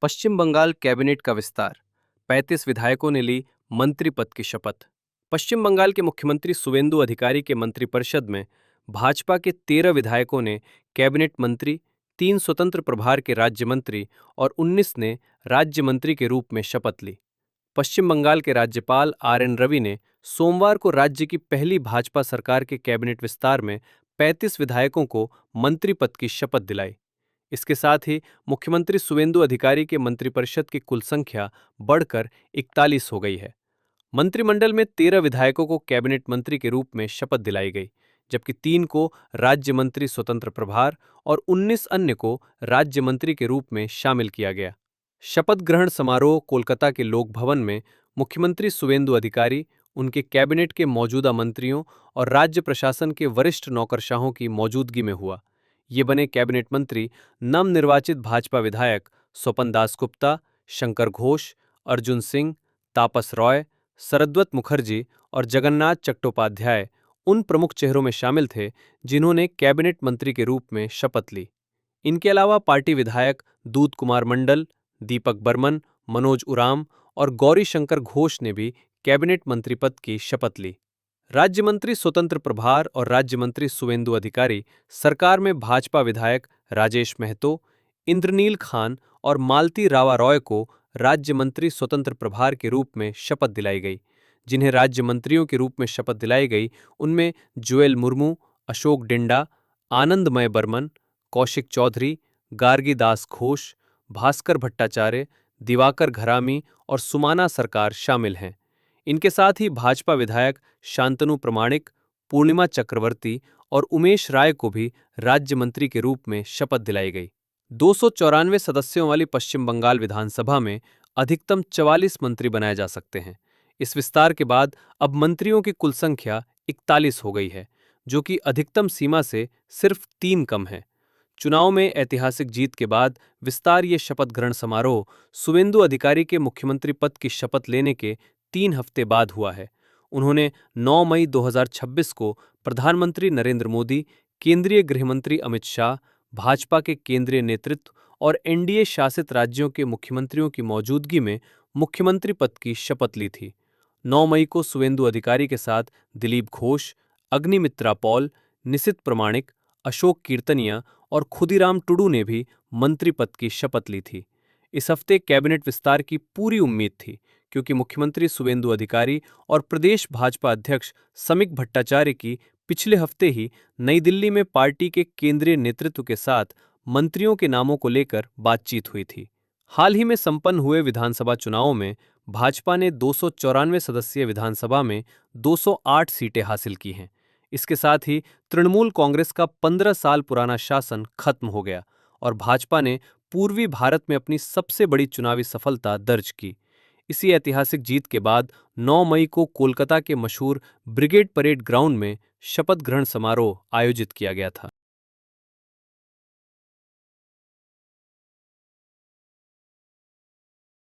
पश्चिम Bengal cabinet का विस्तार। 35 विधायकों ने ली मंत्री पद की शपथ। पश्चिम बंगाल के मुख्यमंत्री सुवेंदु अधिकारी के मंत्रिपरिषद में भाजपा के 13 विधायकों ने कैबिनेट मंत्री, 3 स्वतंत्र प्रभार के राज्य मंत्री और 19 ने राज्य मंत्री के रूप में शपथ ली। पश्चिम बंगाल के राज्यपाल आर.एन. रवि ने सोमवार को राज्य की पहली भाजपा सरकार के कैबिनेट विस्तार में 35 विधायकों को मंत्री पद की शपथ दिलाई। इसके साथ ही मुख्यमंत्री सुवेंदु अधिकारी के मंत्रिपरिषद की कुल संख्या बढ़कर 41 हो गई है। मंत्रिमंडल में 13 विधायकों को कैबिनेट मंत्री के रूप में शपथ दिलाई गई, जबकि 3 को राज्य मंत्री स्वतंत्र प्रभार और 19 अन्य को राज्य मंत्री के रूप में शामिल किया गया। शपथ ग्रहण समारोह कोलकाता के लोक भवन में मुख्यमंत्री सुवेंदु अधिकारी, उनके कैबिनेट के मौजूदा मंत्रियों और राज्य प्रशासन के वरिष्ठ नौकरशाहों की मौजूदगी में हुआ। ये बने कैबिनेट मंत्री नवनिर्वाचित भाजपा विधायक स्वपन दासगुप्ता, शंकर घोष, अर्जुन सिंह, तापस रॉय, सरद्वत मुखर्जी और जगन्नाथ चट्टोपाध्याय उन प्रमुख चेहरों में शामिल थे जिन्होंने कैबिनेट मंत्री के रूप में शपथ ली। इनके अलावा पार्टी विधायक दूध कुमार मंडल, दीपक बर्मन, मनोज उराम और गौरी शंकर घोष ने भी कैबिनेट मंत्री पद की शपथ ली। राज्य मंत्री स्वतंत्र प्रभार और राज्य मंत्री सुवेंदु अधिकारी सरकार में भाजपा विधायक राजेश महतो, इंद्रनील खान और मालती रावा रॉय को राज्य मंत्री स्वतंत्र प्रभार के रूप में शपथ दिलाई गई। जिन्हें राज्य मंत्रियों के रूप में शपथ दिलाई गई उनमें जुएल मुर्मू, अशोक डिंडा, आनंदमय बर्मन, कौशिक चौधरी, गार्गी दास घोष, भास्कर भट्टाचार्य, दिवाकर घरामी और सुमाना सरकार शामिल हैं। इनके साथ ही भाजपा विधायक शांतनु प्रमाणिक, पूर्णिमा चक्रवर्ती और उमेश राय को भी राज्य मंत्री के रूप में शपथ दिलाई गई। 294 सदस्यों वाली पश्चिम बंगाल विधानसभा में अधिकतम 44 मंत्री बनाए जा सकते हैं। इस विस्तार के बाद अब मंत्रियों की कुल संख्या 41 हो गई है, जो कि अधिकतम सीमा से सिर्फ 3 कम है। चुनाव में ऐतिहासिक जीत के बाद विस्तार ये शपथ ग्रहण समारोह सुवेंदु अधिकारी के मुख्यमंत्री पद की शपथ लेने के 3 हफ्ते बाद हुआ है। उन्होंने 9 मई 2026 को प्रधानमंत्री नरेंद्र मोदी, केंद्रीय गृहमंत्री अमित शाह, भाजपा के केंद्रीय नेतृत्व और एनडीए शासित राज्यों के मुख्यमंत्रियों की मौजूदगी में मुख्यमंत्री पद की शपथ ली थी। 9 मई को सुवेंदु अधिकारी के साथ दिलीप घोष, अग्निमित्रा पॉल, निशित प्रमाणिक, अशोक कीर्तनिया और खुदीराम टुडू ने भी मंत्री पद की शपथ ली थी। इस हफ्ते कैबिनेट विस्तार की पूरी उम्मीद थी, क्योंकि मुख्यमंत्री सुवेंदु अधिकारी और प्रदेश भाजपा अध्यक्ष समिक भट्टाचार्य की पिछले हफ्ते ही नई दिल्ली में पार्टी के केंद्रीय नेतृत्व के साथ मंत्रियों के नामों को लेकर बातचीत हुई थी। हाल ही में संपन्न हुए विधानसभा चुनावों में भाजपा ने 294 सदस्यीय विधानसभा में 208 सीटें हासिल की हैं। इसके साथ ही तृणमूल कांग्रेस का 15 साल पुराना शासन खत्म हो गया और भाजपा ने पूर्वी भारत में अपनी सबसे बड़ी चुनावी सफलता दर्ज की। इसी ऐतिहासिक जीत के बाद 9 मई को कोलकाता के मशहूर ब्रिगेड परेड ग्राउंड में शपथ ग्रहण समारोह आयोजित किया गया था।